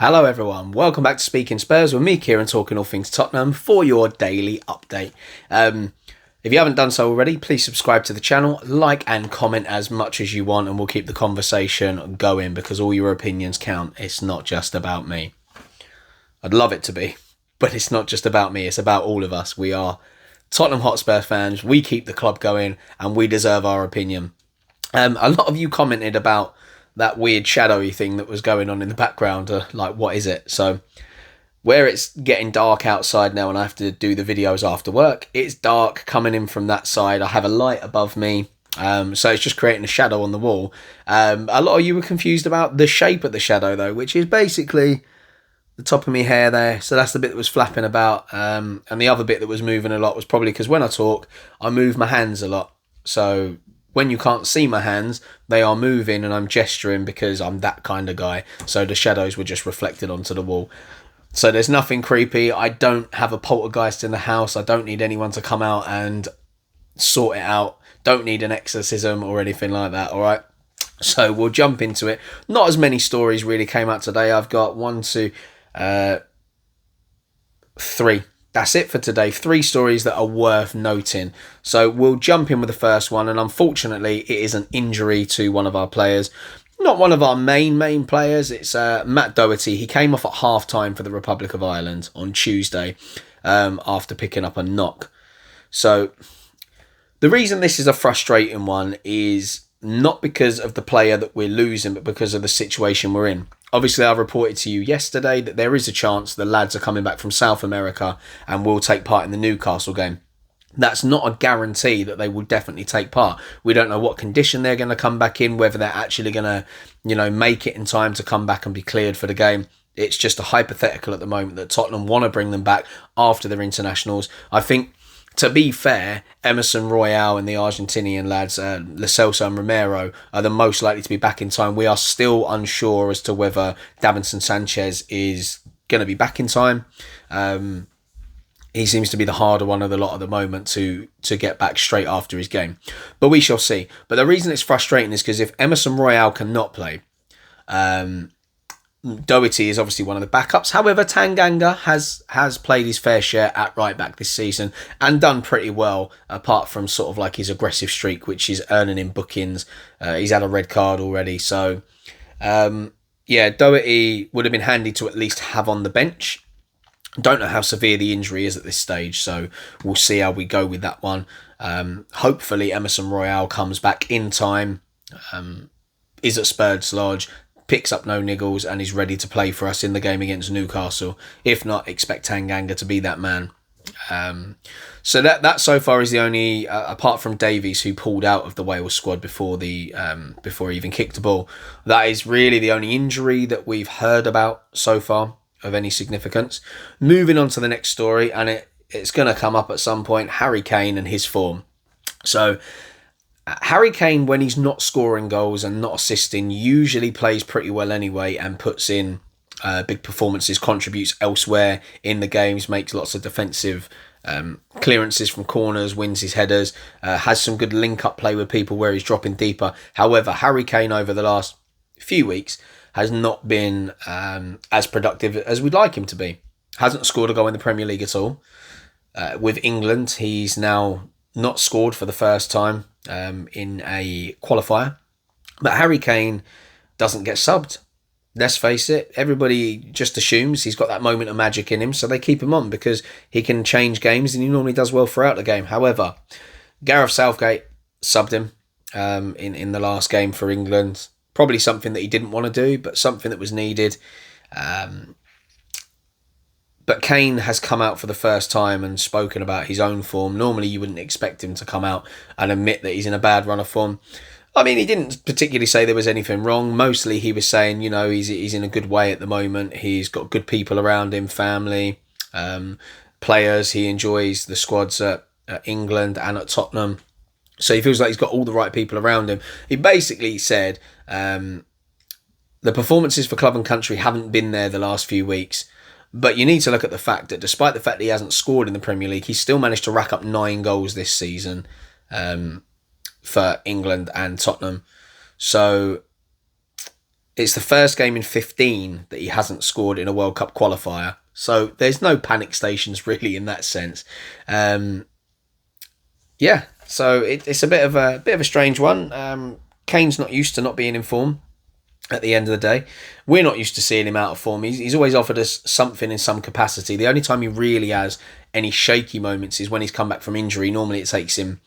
Hello everyone, welcome back to Speaking Spurs with me, Kieran, talking all things Tottenham for your daily update. If you haven't done so already, please subscribe to the channel, like and comment as much as you want, and we'll keep the conversation going because all your opinions count. It's not just about me. I'd love it to be, but it's not just about me, it's about all of us. We are Tottenham Hotspur fans, we keep the club going, and we deserve our opinion. A lot of you commented about that weird shadowy thing that was going on in the background, like what is it? So where it's getting dark outside now and I have to do the videos after work, it's dark coming in from that side. I have a light above me, so it's just creating a shadow on the wall. A lot of you were confused about the shape of the shadow though, which is basically the top of my hair there. So that's the bit that was flapping about, and the other bit that was moving a lot was probably because when I talk I move my hands a lot. So when you can't see my hands, they are moving and I'm gesturing because I'm that kind of guy. So the shadows were just reflected onto the wall. So there's nothing creepy. I don't have a poltergeist in the house. I don't need anyone to come out and sort it out. Don't need an exorcism or anything like that, all right? So we'll jump into it. Not as many stories really came out today. I've got 3. That's it for today. 3 stories that are worth noting. So we'll jump in with the first one, and unfortunately it is an injury to one of our players. Not one of our main players. It's Matt Doherty. He came off at half-time for the Republic of Ireland on Tuesday after picking up a knock. So the reason this is a frustrating one is not because of the player that we're losing, but because of the situation we're in. Obviously, I reported to you yesterday that there is a chance the lads are coming back from South America and will take part in the Newcastle game. That's not a guarantee that they will definitely take part. We don't know what condition they're going to come back in, whether they're actually going to, make it in time to come back and be cleared for the game. It's just a hypothetical at the moment that Tottenham want to bring them back after their internationals. I think, to be fair, Emerson Royale and the Argentinian lads, Lo Celso and Romero, are the most likely to be back in time. We are still unsure as to whether Davinson Sanchez is going to be back in time. He seems to be the harder one of the lot at the moment to get back straight after his game. But we shall see. But the reason it's frustrating is because if Emerson Royale cannot play, Doherty is obviously one of the backups. However, Tanganga has played his fair share at right back this season and done pretty well, apart from sort of like his aggressive streak, which is earning him bookings. He's had a red card already. So, Doherty would have been handy to at least have on the bench. Don't know how severe the injury is at this stage, so we'll see how we go with that one. Hopefully, Emerson Royale comes back in time, is at Spurs Lodge, picks up no niggles and is ready to play for us in the game against Newcastle. If not, expect Tanganga to be that man. So that so far is the only, apart from Davies, who pulled out of the Wales squad before he even kicked the ball. That is really the only injury that we've heard about so far of any significance. Moving on to the next story, and it's going to come up at some point, Harry Kane and his form. So Harry Kane, when he's not scoring goals and not assisting, usually plays pretty well anyway and puts in big performances, contributes elsewhere in the games, makes lots of defensive clearances from corners, wins his headers, has some good link-up play with people where he's dropping deeper. However, Harry Kane over the last few weeks has not been as productive as we'd like him to be. Hasn't scored a goal in the Premier League at all. With England, he's now not scored for the first time in a qualifier. But Harry Kane doesn't get subbed. Let's face it, everybody just assumes he's got that moment of magic in him, so they keep him on because he can change games and he normally does well throughout the game. However, Gareth Southgate subbed him in the last game for England. Probably something that he didn't want to do, but something that was needed. But Kane has come out for the first time and spoken about his own form. Normally, you wouldn't expect him to come out and admit that he's in a bad run of form. I mean, he didn't particularly say there was anything wrong. Mostly, he was saying, he's in a good way at the moment. He's got good people around him, family, players. He enjoys the squads at England and at Tottenham. So he feels like he's got all the right people around him. He basically said the performances for club and country haven't been there the last few weeks. But you need to look at the fact that despite the fact that he hasn't scored in the Premier League, he's still managed to rack up 9 goals this season for England and Tottenham. So It's the first game in 15 that he hasn't scored in a World Cup qualifier. So there's no panic stations really in that sense. Yeah, so it's a bit of a strange one. Kane's not used to not being in form. At the end of the day, we're not used to seeing him out of form. He's always offered us something in some capacity. The only time he really has any shaky moments is when he's come back from injury. Normally it takes him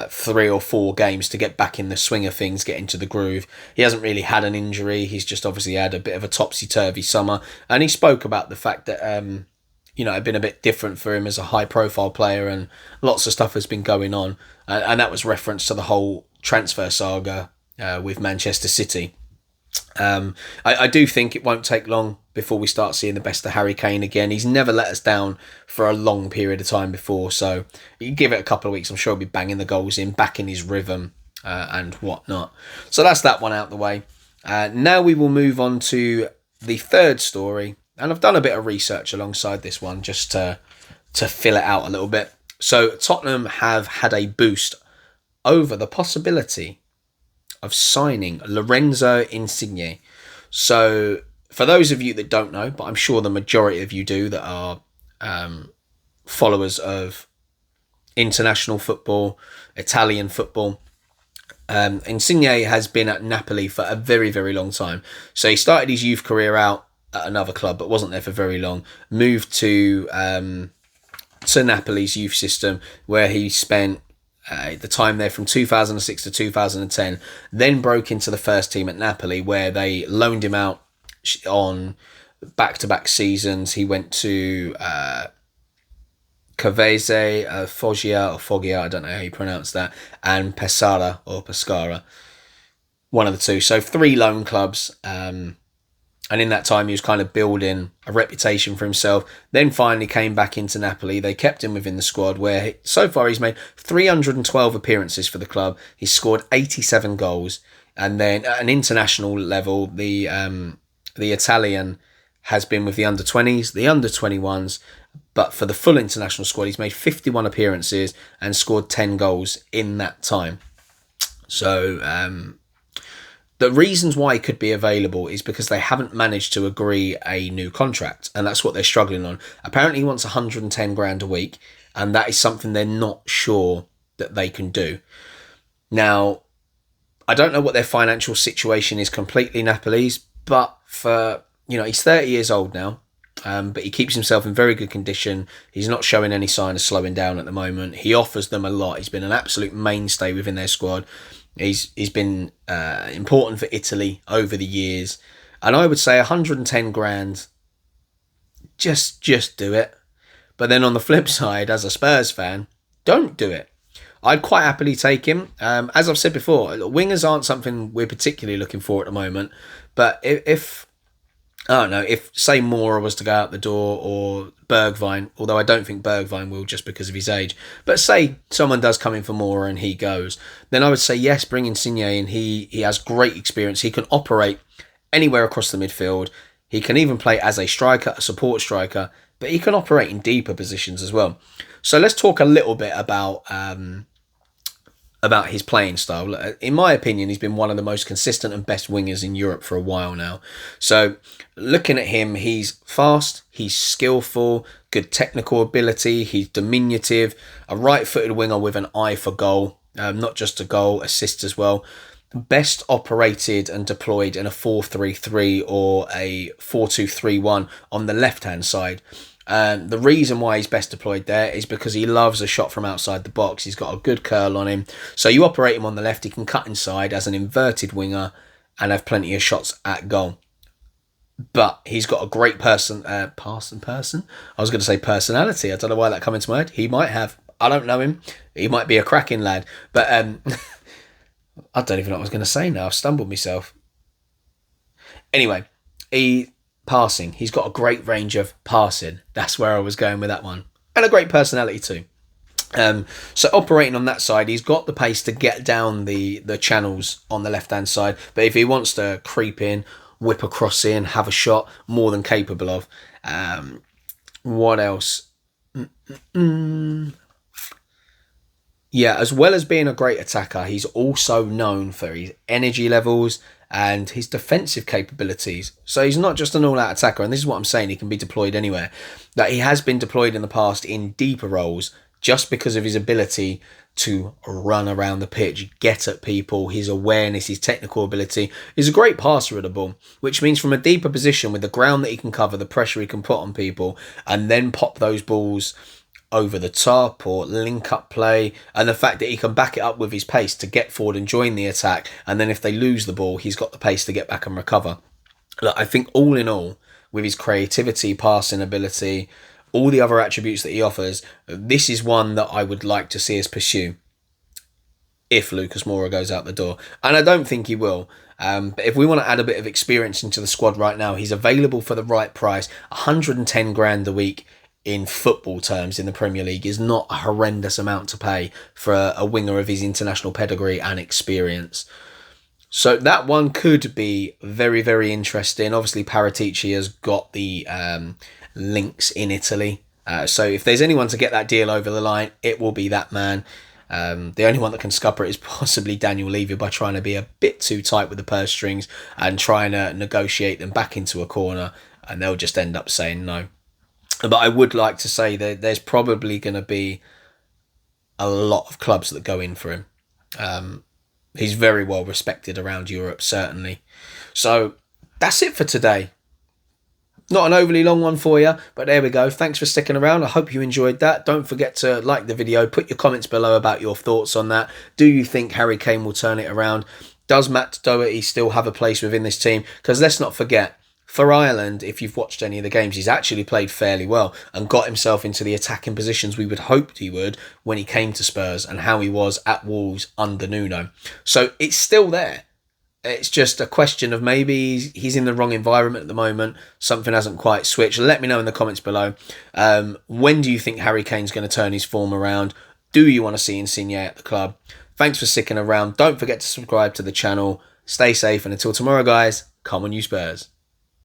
3 or 4 games to get back in the swing of things, get into the groove. He hasn't really had an injury. He's just obviously had a bit of a topsy-turvy summer. And he spoke about the fact that it had been a bit different for him as a high-profile player, and lots of stuff has been going on. And that was reference to the whole transfer saga with Manchester City. I do think it won't take long before we start seeing the best of Harry Kane again. He's never let us down for a long period of time before, so you give it a couple of weeks, I'm sure he'll be banging the goals in, back in his rhythm and whatnot. So that's that one out the way. Now we will move on to the third story, and I've done a bit of research alongside this one just to fill it out a little bit. So Tottenham have had a boost over the possibility of signing Lorenzo Insigne. So for those of you that don't know, but I'm sure the majority of you do, that are followers of international football, Italian football, Insigne has been at Napoli for a very, very long time. So he started his youth career out at another club, but wasn't there for very long. Moved to Napoli's youth system, where he spent the time there from 2006 to 2010, then broke into the first team at Napoli, where they loaned him out on back-to-back seasons. He went to Cavese, Foggia, I don't know how you pronounce that, and Pescara, one of the two. So 3 loan clubs, and in that time he was kind of building a reputation for himself. Then finally came back into Napoli. They kept him within the squad, where so far he's made 312 appearances for the club. He's scored 87 goals. And then at an international level, the Italian has been with the under-20s, the under-21s, but for the full international squad, he's made 51 appearances and scored 10 goals in that time. So the reasons why he could be available is because they haven't managed to agree a new contract, and that's what they're struggling on. Apparently he wants 110 grand a week, and that is something they're not sure that they can do. Now, I don't know what their financial situation is completely, Napoli's, but for, he's 30 years old now, but he keeps himself in very good condition. He's not showing any sign of slowing down at the moment. He offers them a lot. He's been an absolute mainstay within their squad. He's been important for Italy over the years, and I would say 110 grand, just do it. But then on the flip side, as a Spurs fan, don't do it. I'd quite happily take him. As I've said before, wingers aren't something we're particularly looking for at the moment. But if I don't know, if say Mora was to go out the door, or Bergwijn, although I don't think Bergwijn will just because of his age, but say someone does come in for Mora and he goes, then I would say yes, bring Insigne in. He has great experience. He can operate anywhere across the midfield. He can even play as a striker, a support striker, but he can operate in deeper positions as well. So let's talk a little bit about his playing style. In my opinion, he's been one of the most consistent and best wingers in Europe for a while now. So looking at him, he's fast, he's skillful, good technical ability, he's diminutive, a right-footed winger with an eye for goal, not just a goal, assist as well. Best operated and deployed in a 4-3-3 or a 4-2-3-1 on the left-hand side. The reason why he's best deployed there is because he loves a shot from outside the box. He's got a good curl on him. So you operate him on the left, he can cut inside as an inverted winger and have plenty of shots at goal. But he's got a great person. I was going to say personality. I don't know why that came into my head. He might have. I don't know him. He might be a cracking lad. But I don't even know what I was going to say now. I've stumbled myself. Anyway, passing. He's got a great range of passing. That's where I was going with that one. And a great personality too. So operating on that side, he's got the pace to get down the channels on the left-hand side. But if he wants to creep in, whip across in, have a shot, more than capable of. What else? Yeah, as well as being a great attacker, he's also known for his energy levels and his defensive capabilities. So he's not just an all-out attacker, and this is what I'm saying, he can be deployed anywhere. That he has been deployed in the past in deeper roles just because of his ability to run around the pitch, get at people, his awareness, his technical ability. He's a great passer of the ball, which means from a deeper position with the ground that he can cover, the pressure he can put on people, and then pop those balls over the top or link up play, and the fact that he can back it up with his pace to get forward and join the attack, and then if they lose the ball, he's got the pace to get back and recover. Look, I think all in all, with his creativity, passing ability, all the other attributes that he offers, this is one that I would like to see us pursue if Lucas Moura goes out the door. And I don't think he will. But if we want to add a bit of experience into the squad right now, he's available for the right price. 110 grand a week in football terms in the Premier League is not a horrendous amount to pay for a winger of his international pedigree and experience. So that one could be very, very interesting. Obviously, Paratici has got the links in Italy. So if there's anyone to get that deal over the line, it will be that man. The only one that can scupper it is possibly Daniel Levy by trying to be a bit too tight with the purse strings and trying to negotiate them back into a corner, and they'll just end up saying no. But I would like to say that there's probably going to be a lot of clubs that go in for him. He's very well respected around Europe, certainly. So that's it for today. Not an overly long one for you, but there we go. Thanks for sticking around. I hope you enjoyed that. Don't forget to like the video. Put your comments below about your thoughts on that. Do you think Harry Kane will turn it around? Does Matt Doherty still have a place within this team? Because let's not forget, for Ireland, if you've watched any of the games, he's actually played fairly well and got himself into the attacking positions we would hope he would when he came to Spurs and how he was at Wolves under Nuno. So it's still there. It's just a question of maybe he's in the wrong environment at the moment. Something hasn't quite switched. Let me know in the comments below. When do you think Harry Kane's going to turn his form around? Do you want to see Insigne at the club? Thanks for sticking around. Don't forget to subscribe to the channel. Stay safe, and until tomorrow, guys, come on you Spurs.